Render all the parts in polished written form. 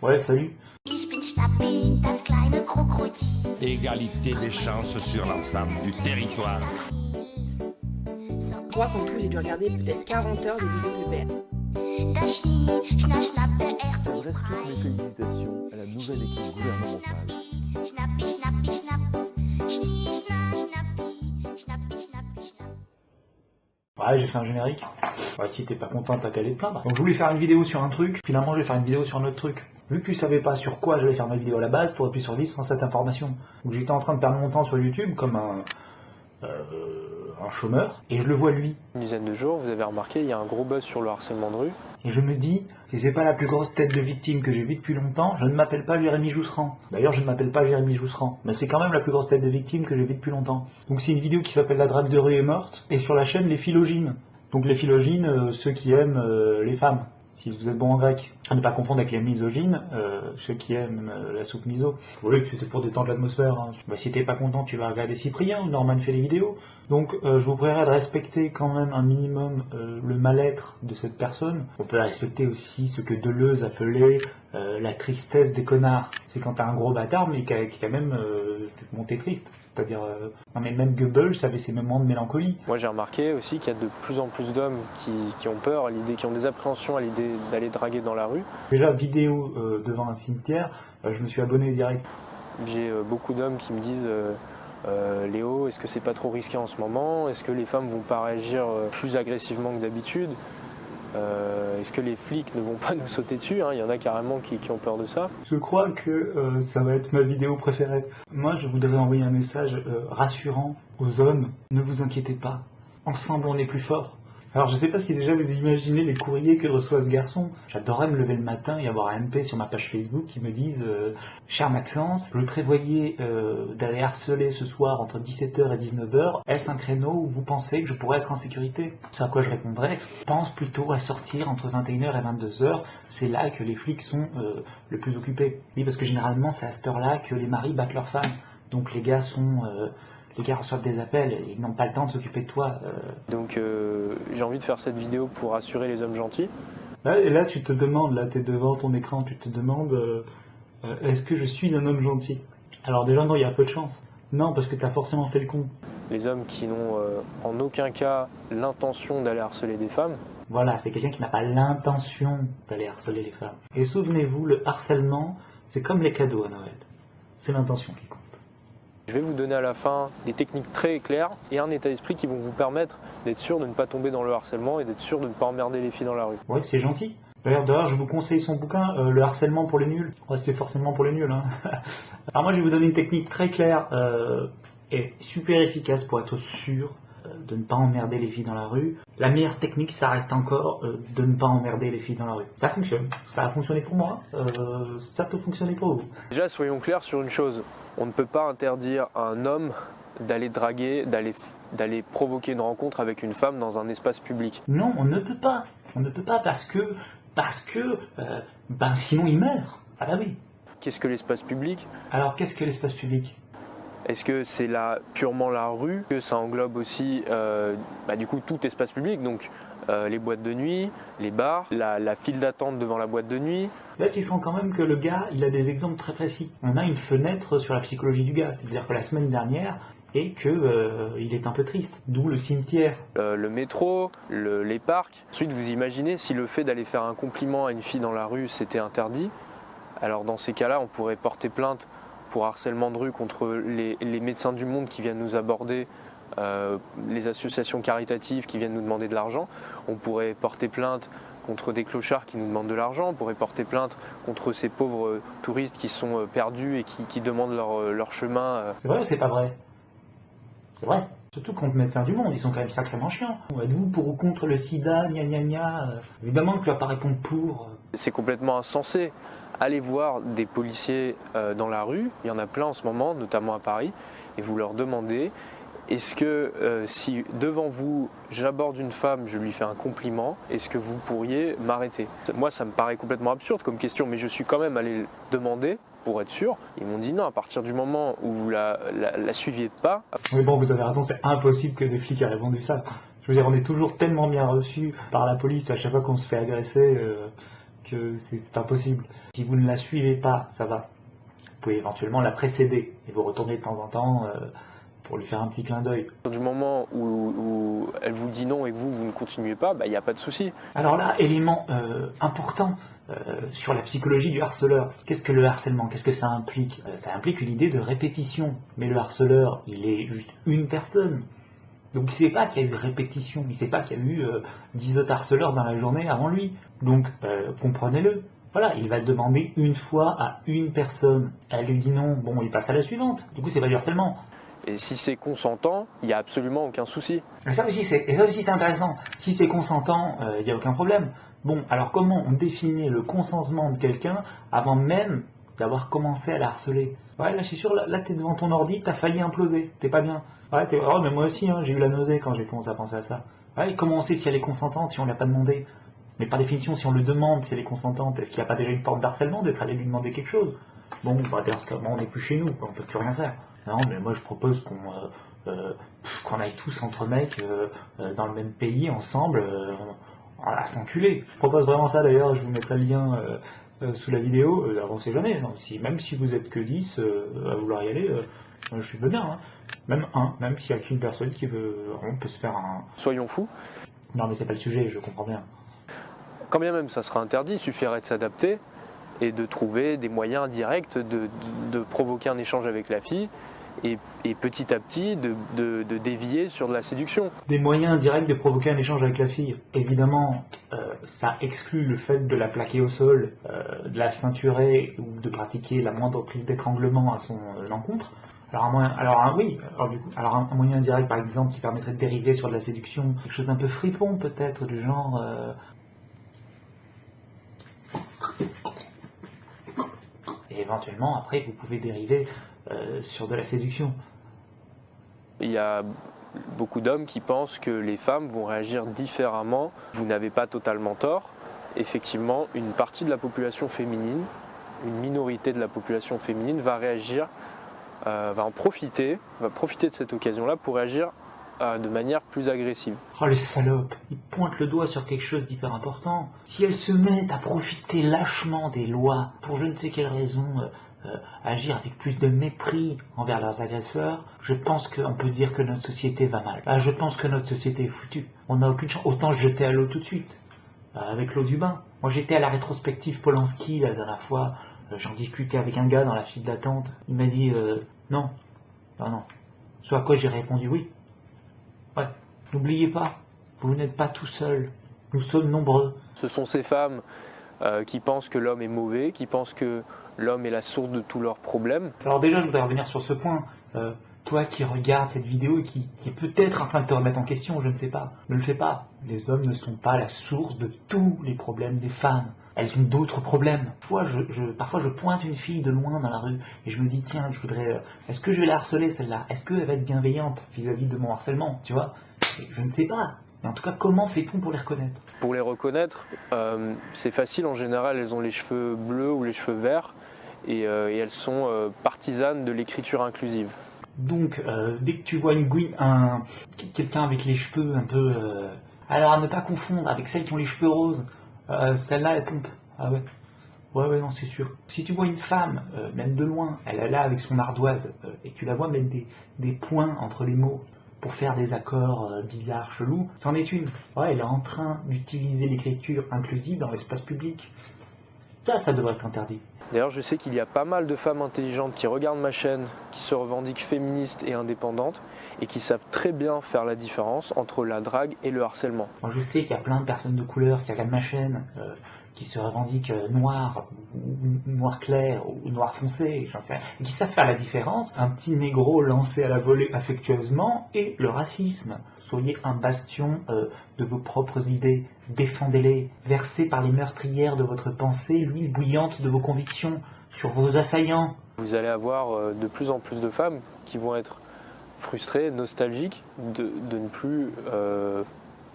Ouais, salut. Ich bin Schnappi, das kleine Krokodil. Égalité des chances sur l'ensemble du territoire. Moi, comme tout, j'ai dû regarder peut-être 40 heures de vidéos de BR. Der Schnee, schnapp, schnapp, der Erd J'adresse toutes mes félicitations à la nouvelle équipe gouvernementale. Schnappi, schnappi, schnapp. Schnee, schnapp, schnappi, schnappi, schnappi, schnapp. Ouais, j'ai fait un générique. Ouais, si t'es pas content, t'as qu'à aller te plaindre. Donc je voulais faire une vidéo sur un truc, finalement je vais faire une vidéo sur un autre truc. Vu que tu savais pas sur quoi j'allais faire ma vidéo à la base, t'aurais pu survivre sans cette information. Donc j'étais en train de perdre mon temps sur YouTube comme un chômeur, et je le vois lui. Une dizaine de jours, vous avez remarqué, il y a un gros buzz sur le harcèlement de rue. Et je me dis, si c'est pas la plus grosse tête de victime que j'ai vue depuis longtemps, je ne m'appelle pas Jérémy Jousserand. D'ailleurs, je ne m'appelle pas Jérémy Jousserand, mais c'est quand même la plus grosse tête de victime que j'ai vue depuis longtemps. Donc c'est une vidéo qui s'appelle La drague de rue est morte, et sur la chaîne Les Philogines. Donc les philogines, ceux qui aiment les femmes, si vous êtes bon en grec. À ne pas confondre avec les misogynes, ceux qui aiment la soupe miso. Oui, c'était pour détendre l'atmosphère. Hein. Bah, si t'es pas content, tu vas regarder Cyprien, Norman fait les vidéos. Donc je vous prierai de respecter quand même un minimum le mal-être de cette personne. On peut respecter aussi ce que Deleuze appelait la tristesse des connards. C'est quand t'as un gros bâtard mais qui a même monté triste. C'est-à-dire, non mais même Goebbels avait ses moments de mélancolie. Moi j'ai remarqué aussi qu'il y a de plus en plus d'hommes qui ont peur, à l'idée, qui ont des appréhensions à l'idée d'aller draguer dans la rue. Déjà, vidéo devant un cimetière, je me suis abonné direct. J'ai beaucoup d'hommes qui me disent Léo, est-ce que c'est pas trop risqué en ce moment? Est-ce que les femmes vont pas réagir plus agressivement que d'habitude? Est-ce que les flics ne vont pas nous sauter dessus? Il y en a carrément qui ont peur de ça. Je crois que ça va être ma vidéo préférée. Moi, je voudrais envoyer un message rassurant aux hommes. Ne vous inquiétez pas. Ensemble, on est plus fort. Alors, je sais pas si déjà vous imaginez les courriers que reçoit ce garçon. J'adorerais me lever le matin et avoir un MP sur ma page Facebook qui me dise Cher Maxence, je prévoyais d'aller harceler ce soir entre 17h et 19h. Est-ce un créneau où vous pensez que je pourrais être en sécurité? C'est à quoi je répondrais pense plutôt à sortir entre 21h et 22h. C'est là que les flics sont le plus occupés. Oui, parce que généralement, c'est à cette heure-là que les maris battent leurs femmes. Donc les gars sont... Les gars reçoivent des appels et ils n'ont pas le temps de s'occuper de toi. Donc j'ai envie de faire cette vidéo pour rassurer les hommes gentils. Là, tu te demandes, là, t'es devant ton écran, tu te demandes est-ce que je suis un homme gentil? Alors déjà, non, il y a peu de chance. Non, parce que t'as forcément fait le con. Les hommes qui n'ont en aucun cas l'intention d'aller harceler des femmes. Voilà, c'est quelqu'un qui n'a pas l'intention d'aller harceler les femmes. Et souvenez-vous, le harcèlement, c'est comme les cadeaux à Noël. C'est l'intention qui compte. Je vais vous donner à la fin des techniques très claires et un état d'esprit qui vont vous permettre d'être sûr de ne pas tomber dans le harcèlement et d'être sûr de ne pas emmerder les filles dans la rue. Ouais, c'est gentil. D'ailleurs, je vous conseille son bouquin, Le harcèlement pour les nuls. Ouais, c'est forcément pour les nuls. Hein. Alors moi, je vais vous donner une technique très claire et super efficace pour être sûr de ne pas emmerder les filles dans la rue. La meilleure technique, ça reste encore de ne pas emmerder les filles dans la rue. Ça fonctionne. Ça a fonctionné pour moi. Ça peut fonctionner pour vous. Déjà, soyons clairs sur une chose. On ne peut pas interdire à un homme d'aller draguer, d'aller provoquer une rencontre avec une femme dans un espace public. Non, on ne peut pas. On ne peut pas parce que sinon il meurt. Ah bah oui. Qu'est-ce que l'espace public? Alors qu'est-ce que l'espace public? Est-ce que c'est purement la rue? Que ça englobe aussi du coup tout espace public, donc les boîtes de nuit, les bars, la file d'attente devant la boîte de nuit. Là, tu sens quand même que le gars, il a des exemples très précis. On a une fenêtre sur la psychologie du gars. C'est-à-dire que la semaine dernière, et qu'il est un peu triste. D'où le cimetière. Le métro, les parcs. Ensuite, vous imaginez si le fait d'aller faire un compliment à une fille dans la rue, c'était interdit. Alors dans ces cas-là, on pourrait porter plainte pour harcèlement de rue contre les médecins du monde qui viennent nous aborder, les associations caritatives qui viennent nous demander de l'argent. On pourrait porter plainte contre des clochards qui nous demandent de l'argent. On pourrait porter plainte contre ces pauvres touristes qui sont perdus et qui demandent leur chemin. C'est vrai ou c'est pas vrai? C'est vrai. Surtout contre médecins du monde, ils sont quand même sacrément chiants. Êtes-vous pour ou contre le sida, gna gna gna? Évidemment que tu vas pas répondre pour. C'est complètement insensé. Allez voir des policiers dans la rue, il y en a plein en ce moment, notamment à Paris, et vous leur demandez est-ce que si devant vous j'aborde une femme, je lui fais un compliment, est-ce que vous pourriez m'arrêter? Moi ça me paraît complètement absurde comme question, mais je suis quand même allé demander pour être sûr. Ils m'ont dit non, à partir du moment où vous la suiviez pas. Oui bon, vous avez raison, c'est impossible que des flics aient répondu ça. Je veux dire, on est toujours tellement bien reçus par la police à chaque fois qu'on se fait agresser. que c'est impossible. Si vous ne la suivez pas, ça va. Vous pouvez éventuellement la précéder et vous retourner de temps en temps pour lui faire un petit clin d'œil. Du moment où elle vous dit non et que vous ne continuez pas, il n'y a pas de souci. Alors là, élément important sur la psychologie du harceleur. Qu'est-ce que le harcèlement? Qu'est-ce que ça implique? Ça implique une idée de répétition. Mais le harceleur, il est juste une personne. Donc il ne sait pas qu'il y a eu répétition, il ne sait pas qu'il y a eu 10 autres harceleurs dans la journée avant lui. Donc comprenez-le. Voilà, il va demander une fois à une personne. Elle lui dit non, bon, il passe à la suivante. Du coup, c'est pas du harcèlement. Et si c'est consentant, il n'y a absolument aucun souci. Et ça aussi, c'est intéressant. Si c'est consentant, il n'y a aucun problème. Bon, alors comment on définit le consentement de quelqu'un avant même d'avoir commencé à la harceler? Ouais, là, je suis sûr, là t'es devant ton ordi, t'as failli imploser, t'es pas bien. Ouais, oh, mais moi aussi, j'ai eu la nausée quand j'ai commencé à penser à ça. Ouais, et comment on sait si elle est consentante si on ne l'a pas demandé? Mais par définition, si on le demande, si elle est consentante, est-ce qu'il n'y a pas déjà une forme d'harcèlement d'être allé lui demander quelque chose? Bon, dans ce cas, on n'est plus chez nous, on peut plus rien faire. Non, mais moi je propose qu'on aille tous entre mecs dans le même pays, ensemble, à s'enculer. Je propose vraiment ça d'ailleurs, je vous mettrai le lien sous la vidéo. Avancez jamais, non, même si vous êtes que 10 à vouloir y aller, je veux bien. Hein. Même s'il n'y a qu'une personne qui veut, on peut se faire un... Soyons fous. Non mais c'est pas le sujet, je comprends bien. Quand bien même ça sera interdit, il suffirait de s'adapter et de trouver des moyens directs de provoquer un échange avec la fille et petit à petit de dévier sur de la séduction. Des moyens directs de provoquer un échange avec la fille. Évidemment, ça exclut le fait de la plaquer au sol, de la ceinturer ou de pratiquer la moindre prise d'étranglement à son encontre. Alors un moyen direct par exemple qui permettrait de dériver sur de la séduction, quelque chose d'un peu fripon peut-être, du genre... Et éventuellement après vous pouvez dériver sur de la séduction. Il y a beaucoup d'hommes qui pensent que les femmes vont réagir différemment. Vous n'avez pas totalement tort. Effectivement, une partie de la population féminine, une minorité de la population féminine va réagir, va profiter de cette occasion-là pour réagir de manière plus agressive. Oh les salopes, ils pointent le doigt sur quelque chose d'hyper important. Si elles se mettent à profiter lâchement des lois pour je ne sais quelle raison agir avec plus de mépris envers leurs agresseurs, je pense qu'on peut dire que notre société va mal. Je pense que notre société est foutue. On n'a aucune chance. Autant se jeter à l'eau tout de suite, avec l'eau du bain. Moi j'étais à la rétrospective Polanski la dernière fois, j'en discutais avec un gars dans la file d'attente. Il m'a dit non. Ce à quoi j'ai répondu oui. Ouais. N'oubliez pas, vous n'êtes pas tout seul. Nous sommes nombreux. Ce sont ces femmes qui pensent que l'homme est mauvais, qui pensent que l'homme est la source de tous leurs problèmes. Alors déjà, je voudrais revenir sur ce point. Toi qui regardes cette vidéo et qui est peut-être en train de te remettre en question, je ne sais pas. Ne le fais pas. Les hommes ne sont pas la source de tous les problèmes des femmes. Elles ont d'autres problèmes. Parfois, je pointe une fille de loin dans la rue et je me dis, tiens, est-ce que je vais la harceler celle-là? Est-ce qu'elle va être bienveillante vis-à-vis de mon harcèlement? Tu vois? Je ne sais pas. Mais en tout cas, comment fait-on pour les reconnaître? Pour les reconnaître, c'est facile. En général, elles ont les cheveux bleus ou les cheveux verts et elles sont partisanes de l'écriture inclusive. Donc, dès que tu vois quelqu'un avec les cheveux un peu... alors, à ne pas confondre avec celles qui ont les cheveux roses. Celle-là, elle pompe. Ah ouais. Ouais, non, c'est sûr. Si tu vois une femme, même de loin, elle est là avec son ardoise, et tu la vois mettre des points entre les mots pour faire des accords bizarres, chelous, c'en est une. Ouais, elle est en train d'utiliser l'écriture inclusive dans l'espace public. Ça devrait être interdit. D'ailleurs, je sais qu'il y a pas mal de femmes intelligentes qui regardent ma chaîne, qui se revendiquent féministes et indépendantes, et qui savent très bien faire la différence entre la drague et le harcèlement. Moi, je sais qu'il y a plein de personnes de couleur qui regardent ma chaîne, qui se revendiquent noir, ou noir clair, ou noir foncé, j'en sais rien, et qui savent faire la différence. Un petit négro lancé à la volée affectueusement et le racisme. Soyez un bastion de vos propres idées, défendez-les, versez par les meurtrières de votre pensée l'huile bouillante de vos convictions sur vos assaillants. Vous allez avoir de plus en plus de femmes qui vont être frustrées, nostalgiques de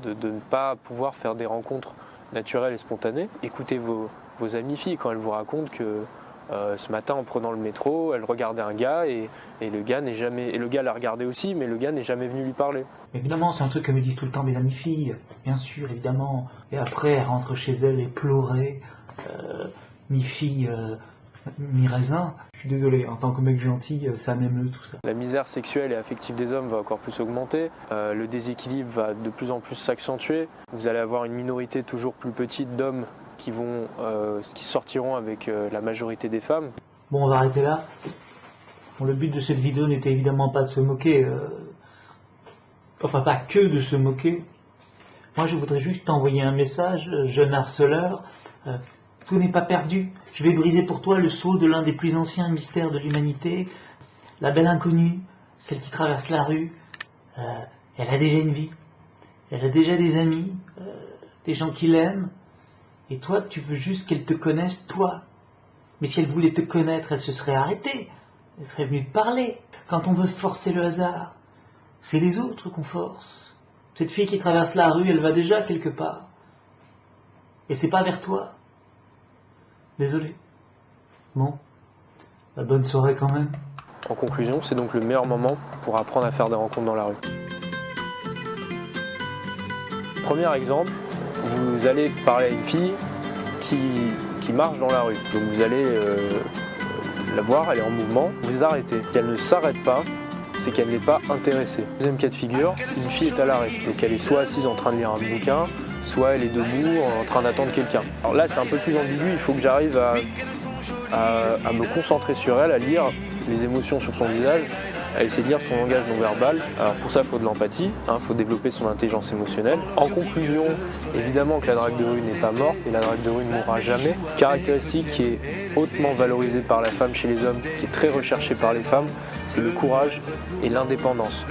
ne pas pouvoir faire des rencontres naturelles et spontanées. Écoutez vos amies filles quand elles vous racontent que ce matin en prenant le métro, elle regardait un gars et le gars l'a regardé aussi, mais le gars n'est jamais venu lui parler. Évidemment, c'est un truc que me disent tout le temps des amies filles, bien sûr, évidemment. Et après, elles rentrent chez elles éplorées, mi-fille, mi-raisin. Je suis désolé, en tant que mec gentil, ça m'émeut tout ça. La misère sexuelle et affective des hommes va encore plus augmenter, le déséquilibre va de plus en plus s'accentuer, vous allez avoir une minorité toujours plus petite d'hommes qui sortiront avec la majorité des femmes. Bon, on va arrêter là. Bon, le but de cette vidéo n'était évidemment pas de se moquer, enfin pas que de se moquer. Moi je voudrais juste t'envoyer un message, jeune harceleur, tout n'est pas perdu. Je vais briser pour toi le sceau de l'un des plus anciens mystères de l'humanité. La belle inconnue, celle qui traverse la rue, elle a déjà une vie, elle a déjà des amis, des gens qui l'aiment, et toi tu veux juste qu'elle te connaisse toi. Mais si elle voulait te connaître, elle se serait arrêtée, elle serait venue te parler. Quand on veut forcer le hasard, c'est les autres qu'on force. Cette fille qui traverse la rue, elle va déjà quelque part. Et c'est pas vers toi. Désolé. Bon, bonne soirée quand même. En conclusion, c'est donc le meilleur moment pour apprendre à faire des rencontres dans la rue. Premier exemple, vous allez parler à une fille qui marche dans la rue. Donc vous allez la voir, elle est en mouvement, vous les arrêtez. Qu'elle ne s'arrête pas, c'est qu'elle n'est pas intéressée. Deuxième cas de figure, une fille est à l'arrêt. Donc elle est soit assise en train de lire un bouquin, soit elle est debout en train d'attendre quelqu'un. Alors là c'est un peu plus ambigu, il faut que j'arrive à me concentrer sur elle, à lire les émotions sur son visage, à essayer de lire son langage non verbal. Alors pour ça il faut de l'empathie, il faut développer son intelligence émotionnelle. En conclusion, évidemment que la drague de rue n'est pas morte et la drague de rue ne mourra jamais. Caractéristique qui est hautement valorisée par la femme chez les hommes, qui est très recherchée par les femmes, c'est le courage et l'indépendance.